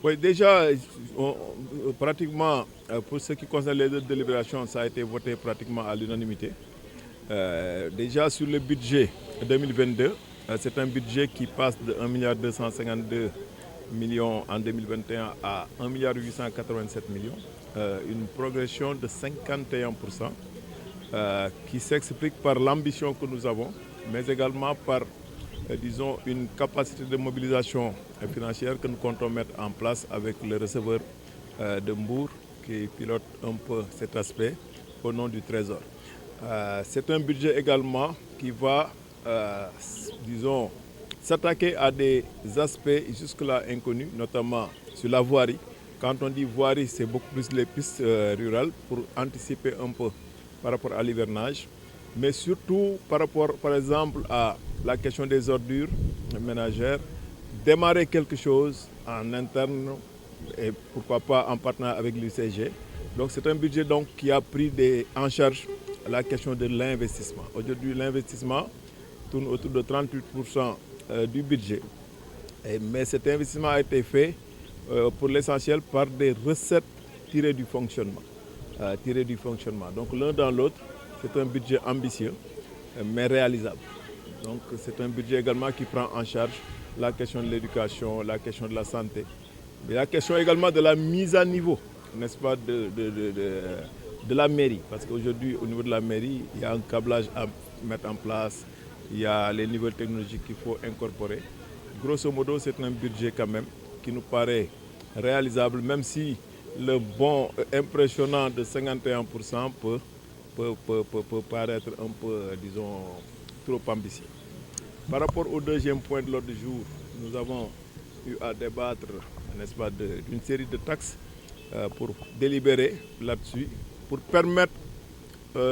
Oui, déjà, pratiquement, pour ce qui concerne les deux délibérations, ça a été voté pratiquement à l'unanimité. Déjà, sur le budget 2022, c'est un budget qui passe de 1,252 milliard en 2021 à 1,887 milliard, une progression de 51%, qui s'explique par l'ambition que nous avons, mais également par disons, une capacité de mobilisation financière que nous comptons mettre en place avec le receveur de Mbour qui pilote un peu cet aspect au nom du Trésor. C'est un budget également qui va, disons, s'attaquer à des aspects jusque-là inconnus, notamment sur la voirie. Quand on dit voirie, c'est beaucoup plus les pistes rurales pour anticiper un peu par rapport à l'hivernage, mais surtout par rapport, par exemple, à la question des ordures ménagères, démarrer quelque chose en interne et pourquoi pas en partenariat avec l'UCG. Donc c'est un budget donc, qui a pris en charge la question de l'investissement. Aujourd'hui, l'investissement tourne autour de 38% du budget. Mais cet investissement a été fait pour l'essentiel par des recettes tirées du fonctionnement. Donc l'un dans l'autre, c'est un budget ambitieux, mais réalisable. Donc c'est un budget également qui prend en charge la question de l'éducation, la question de la santé, mais la question également de la mise à niveau, n'est-ce pas, de la mairie. Parce qu'aujourd'hui, au niveau de la mairie, il y a un câblage à mettre en place, il y a les nouvelles technologies qu'il faut incorporer. Grosso modo, c'est un budget quand même qui nous paraît réalisable, même si le bond impressionnant de 51% peut paraître un peu, disons, trop ambitieux. Par rapport au deuxième point de l'ordre du jour, nous avons eu à débattre, n'est-ce pas, d'une série de taxes pour délibérer là-dessus, pour permettre,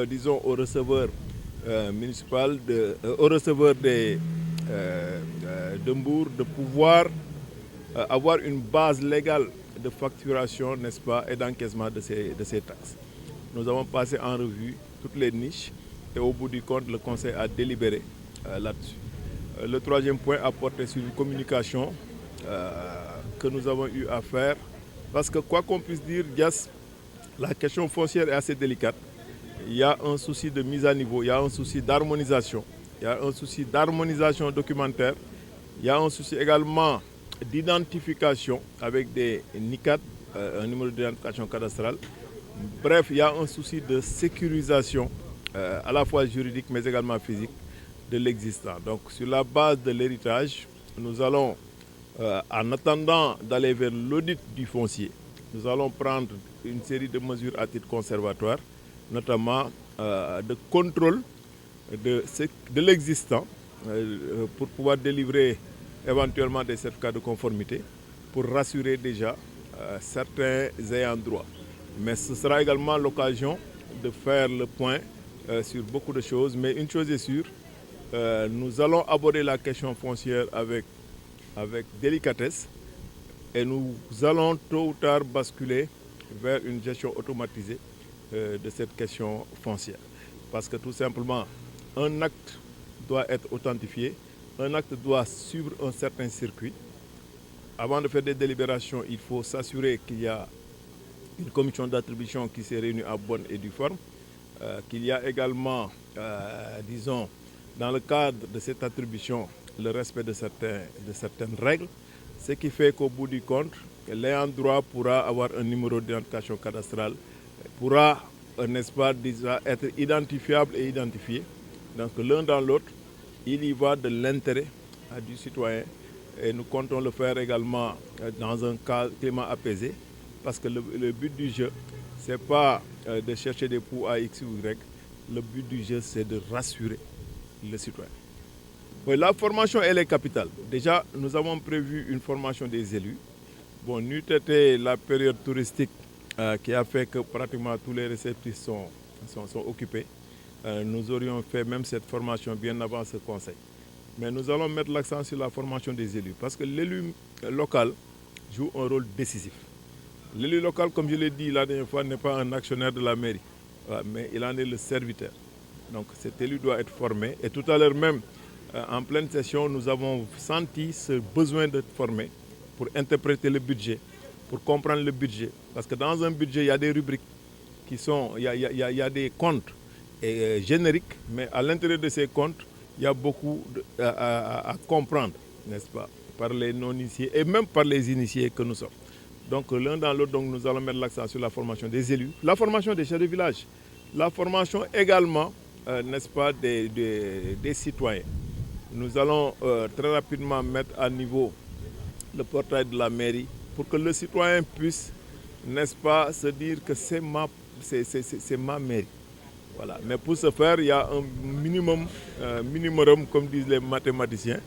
disons, aux receveurs municipaux, aux receveurs de Mbour de pouvoir avoir une base légale de facturation, n'est-ce pas, et d'encaissement de ces taxes. Nous avons passé en revue toutes les niches et au bout du compte, le Conseil a délibéré là-dessus. Le troisième point a porté sur une communication que nous avons eu à faire. Parce que quoi qu'on puisse dire, Dias, la question foncière est assez délicate. Il y a un souci de mise à niveau, il y a un souci d'harmonisation, il y a un souci d'harmonisation documentaire, il y a un souci également d'identification avec des NICAD, un numéro d'identification cadastrale. Bref, il y a un souci de sécurisation, à la fois juridique mais également physique, de l'existant. Donc sur la base de l'héritage, nous allons, en attendant d'aller vers l'audit du foncier, nous allons prendre une série de mesures à titre conservatoire, notamment de contrôle de l'existant pour pouvoir délivrer éventuellement des certificats de conformité pour rassurer déjà certains ayants droit. Mais ce sera également l'occasion de faire le point sur beaucoup de choses. Mais une chose est sûre, nous allons aborder la question foncière avec délicatesse et nous allons tôt ou tard basculer vers une gestion automatisée de cette question foncière. Parce que tout simplement, un acte doit être authentifié, un acte doit suivre un certain circuit. Avant de faire des délibérations, il faut s'assurer qu'il y a une commission d'attribution qui s'est réunie à bonne et due forme, qu'il y a également, disons, dans le cadre de cette attribution, le respect de certaines règles, ce qui fait qu'au bout du compte, l'ayant droit pourra avoir un numéro d'identification cadastrale, pourra, n'est-ce pas, être identifiable et identifié. Donc l'un dans l'autre, il y va de l'intérêt du citoyen et nous comptons le faire également dans un climat apaisé parce que le but du jeu, ce n'est pas de chercher des poux à X ou Y, le but du jeu, c'est de rassurer le citoyen. Oui, la formation, elle est capitale. Déjà, nous avons prévu une formation des élus. Bon, n'eût été la période touristique qui a fait que pratiquement tous les réceptifs sont occupés. Nous aurions fait même cette formation bien avant ce conseil. Mais nous allons mettre l'accent sur la formation des élus parce que l'élu local joue un rôle décisif. L'élu local, comme je l'ai dit la dernière fois, n'est pas un actionnaire de la mairie, mais il en est le serviteur. Donc cet élu doit être formé. Et tout à l'heure même, en pleine session, nous avons senti ce besoin d'être formé pour interpréter le budget, pour comprendre le budget. Parce que dans un budget, il y a des rubriques il y a des comptes génériques, mais à l'intérieur de ces comptes, il y a beaucoup à comprendre, n'est-ce pas, par les non-initiés et même par les initiés que nous sommes. Donc l'un dans l'autre, nous allons mettre l'accent sur la formation des élus, la formation des chefs de village, la formation également, n'est-ce pas, des citoyens. Nous allons très rapidement mettre à niveau le portail de la mairie pour que le citoyen puisse, n'est-ce pas, se dire que c'est ma mairie. Voilà. Mais pour ce faire, il y a un minimum, comme disent les mathématiciens,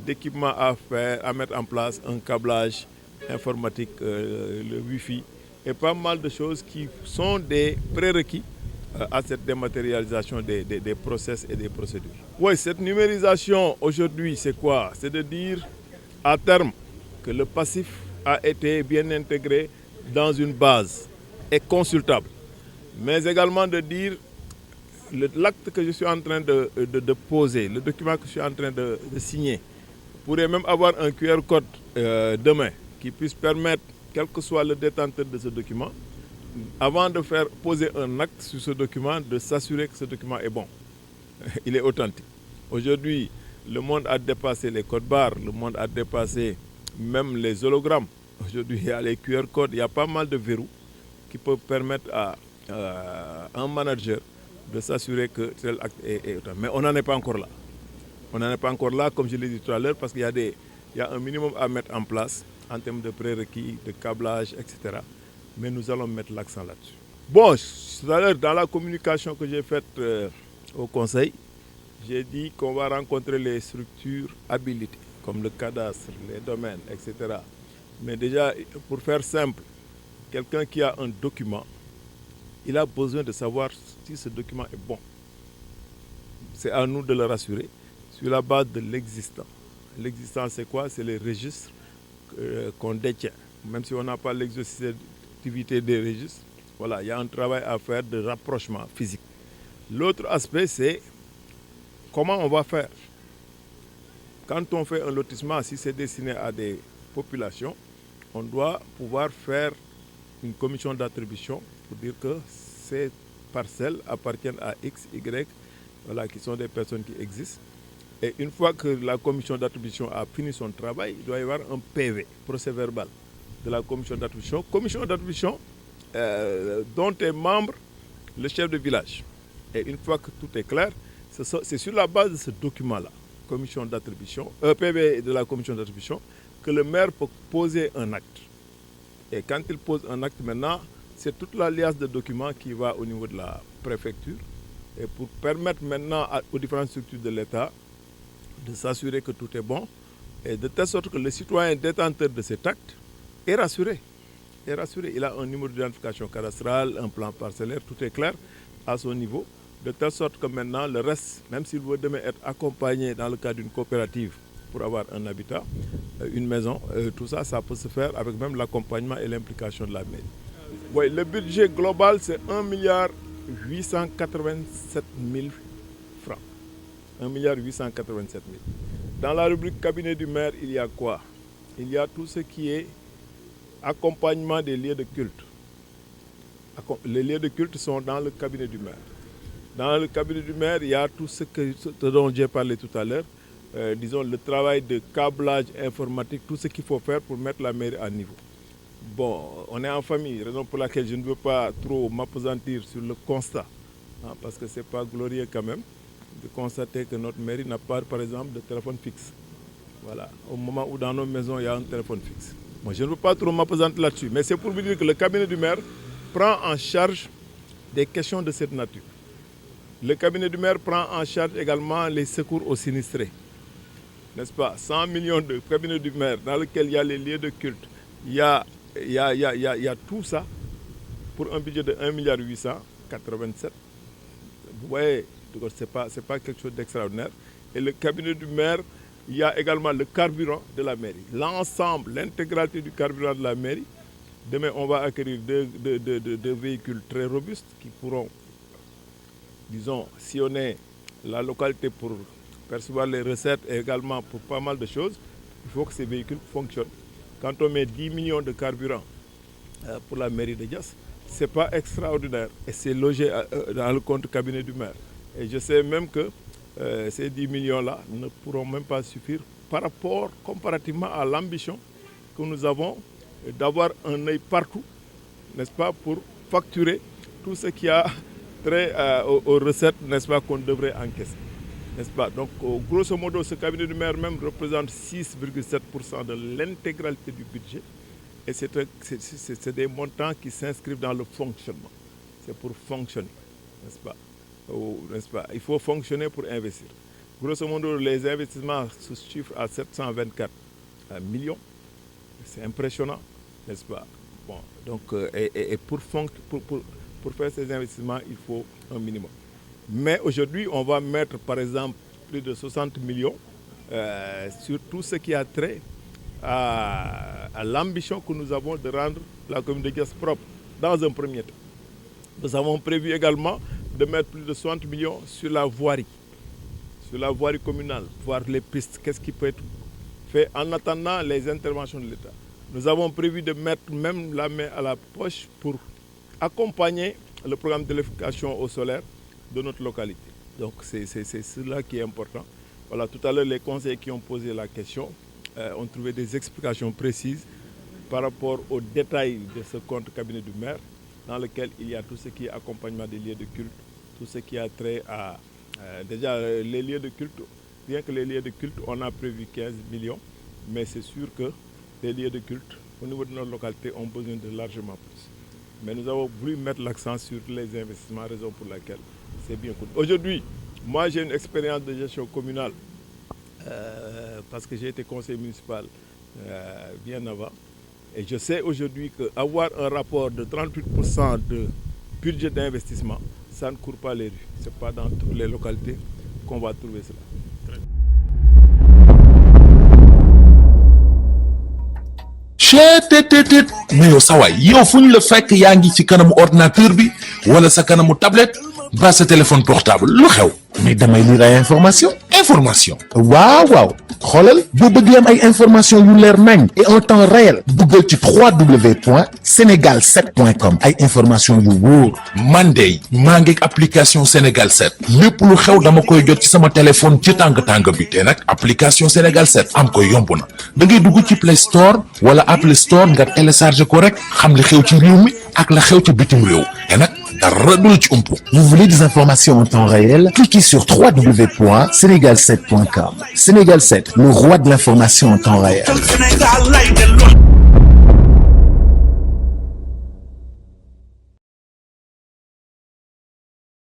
d'équipements à faire, à mettre en place, un câblage informatique, le Wi-Fi et pas mal de choses qui sont des prérequis à cette dématérialisation des process et des procédures. Oui, cette numérisation aujourd'hui, c'est quoi? C'est de dire à terme que le passif a été bien intégré dans une base et consultable. Mais également de dire l'acte que je suis en train de poser, le document que je suis en train de signer, pourrait même avoir un QR code demain qui puisse permettre, quel que soit le détenteur de ce document, avant de faire poser un acte sur ce document, de s'assurer que ce document est bon. Il est authentique. Aujourd'hui, le monde a dépassé les codes barres, le monde a dépassé même les hologrammes. Aujourd'hui, il y a les QR codes, il y a pas mal de verrous qui peuvent permettre à un manager de s'assurer que tel acte est authentique. Mais on n'en est pas encore là. On n'en est pas encore là, comme je l'ai dit tout à l'heure, parce qu'il y a un minimum à mettre en place en termes de prérequis, de câblage, etc. Mais nous allons mettre l'accent là-dessus. Bon, tout à l'heure, dans la communication que j'ai faite au Conseil, j'ai dit qu'on va rencontrer les structures habilitées, comme le cadastre, les domaines, etc. Mais déjà, pour faire simple, quelqu'un qui a un document, il a besoin de savoir si ce document est bon. C'est à nous de le rassurer sur la base de l'existant. L'existant, c'est quoi? C'est les registres qu'on détient. Même si on n'a pas l'exhaustivité des registres, voilà, il y a un travail à faire de rapprochement physique. L'autre aspect, c'est comment on va faire. Quand on fait un lotissement, si c'est destiné à des populations, on doit pouvoir faire une commission d'attribution pour dire que ces parcelles appartiennent à X, Y, voilà, qui sont des personnes qui existent. Et une fois que la commission d'attribution a fini son travail, il doit y avoir un PV, procès verbal, de la commission d'attribution. Commission d'attribution dont est membre le chef de village. Et une fois que tout est clair, c'est sur la base de ce document-là, commission d'attribution, PV de la commission d'attribution, que le maire peut poser un acte. Et quand il pose un acte maintenant, c'est toute l'alliance de documents qui va au niveau de la préfecture. Et pour permettre maintenant aux différentes structures de l'État de s'assurer que tout est bon, et de telle sorte que le citoyen détenteur de cet acte est rassuré. Il a un numéro d'identification cadastrale, un plan parcellaire, tout est clair à son niveau, de telle sorte que maintenant le reste, même s'il veut demain être accompagné dans le cadre d'une coopérative pour avoir un habitat, une maison, tout ça, ça peut se faire avec même l'accompagnement et l'implication de la mairie. Oui, le budget global, c'est 1,887 milliard francs. 1,887 milliard. Dans la rubrique cabinet du maire, il y a quoi? Il y a tout ce qui est accompagnement des lieux de culte. Les lieux de culte sont dans le cabinet du maire. Dans le cabinet du maire, il y a tout ce dont j'ai parlé tout à l'heure, disons le travail de câblage informatique, tout ce qu'il faut faire pour mettre la mairie à niveau. Bon, on est en famille, raison pour laquelle je ne veux pas trop m'appesantir sur le constat, hein, parce que ce n'est pas glorieux quand même de constater que notre mairie n'a pas, par exemple, de téléphone fixe. Voilà, au moment où dans nos maisons, il y a un téléphone fixe. Moi, je ne veux pas trop m'appesantir là-dessus, mais c'est pour vous dire que le cabinet du maire prend en charge des questions de cette nature. Le cabinet du maire prend en charge également les secours aux sinistrés. N'est-ce pas? 100 millions de cabinet du maire dans lequel il y a les lieux de culte. Il y a tout ça pour un budget de 1,887 milliard. Vous voyez, ce n'est pas quelque chose d'extraordinaire. Et le cabinet du maire, il y a également le carburant de la mairie. L'ensemble, l'intégralité du carburant de la mairie. Demain, on va acquérir deux véhicules très robustes qui pourront, disons, sillonner la localité pour percevoir les recettes et également pour pas mal de choses. Il faut que ces véhicules fonctionnent. quand on met 10 millions de carburant pour la mairie de Diass, ce n'est pas extraordinaire. Et c'est logé dans le compte cabinet du maire. Et je sais même que ces 10 millions-là ne pourront même pas suffire comparativement à l'ambition que nous avons d'avoir un œil partout, n'est-ce pas, pour facturer tout ce qui a trait aux recettes, n'est-ce pas, qu'on devrait encaisser. N'est-ce pas? Donc, grosso modo, ce cabinet du maire même représente 6,7% de l'intégralité du budget. Et c'est des montants qui s'inscrivent dans le fonctionnement. C'est pour fonctionner, n'est-ce pas? N'est-ce pas? Il faut fonctionner pour investir. Grosso modo, les investissements se chiffrent à 724 millions. C'est impressionnant, n'est-ce pas? Bon, donc, et pour faire ces investissements, il faut un minimum. Mais aujourd'hui, on va mettre, par exemple, plus de 60 millions sur tout ce qui a trait à l'ambition que nous avons de rendre la commune de Diass propre, dans un premier temps. Nous avons prévu également de mettre plus de 60 millions sur la voirie communale, voir les pistes, qu'est-ce qui peut être fait en attendant les interventions de l'État. Nous avons prévu de mettre même la main à la poche pour accompagner le programme d'électrification au solaire de notre localité. Donc c'est cela qui est important. Voilà, tout à l'heure, les conseillers qui ont posé la question ont trouvé des explications précises par rapport aux détails de ce compte cabinet du maire, dans lequel il y a tout ce qui est accompagnement des lieux de culte, tout ce qui a trait à déjà les lieux de culte. Rien que les lieux de culte, on a prévu 15 millions, mais c'est sûr que les lieux de culte au niveau de notre localité ont besoin de largement plus. Mais nous avons voulu mettre l'accent sur les investissements, raison pour laquelle c'est bien coûteux. Aujourd'hui, moi j'ai une expérience de gestion communale parce que j'ai été conseiller municipal bien avant. Et je sais aujourd'hui qu'avoir un rapport de 38% de budget d'investissement, ça ne court pas les rues. Ce n'est pas dans toutes les localités qu'on va trouver cela. cheetetetet mais yow sawaay yow fu ñu la fekk yaa ngi ci kanamu ordinateur bi wala sa kanamu tablette ba sa téléphone portable lu xew mais damay lire ay information waaw xoolal boo bëgg am ay information yu leer nañ et en temps réel duggal ci www.senegal7.com ay information yu wóor man de maa ngi application Sénégal 7 lépp lu xew dama koy jot ci sama téléphone ci tàng bi te nag application Sénégal 7 am ko yomb na da ngay dugg ci Play Store wala Apple Store nga télécharger ko rek xam li xew ci réew mi ak la xew ci bitim réew te nag dara du la ci umpu. Vous voulez des informations en temps réel? Cliquez sur www.senegal7.com. Sénégal 7, le roi de l'information en temps réel.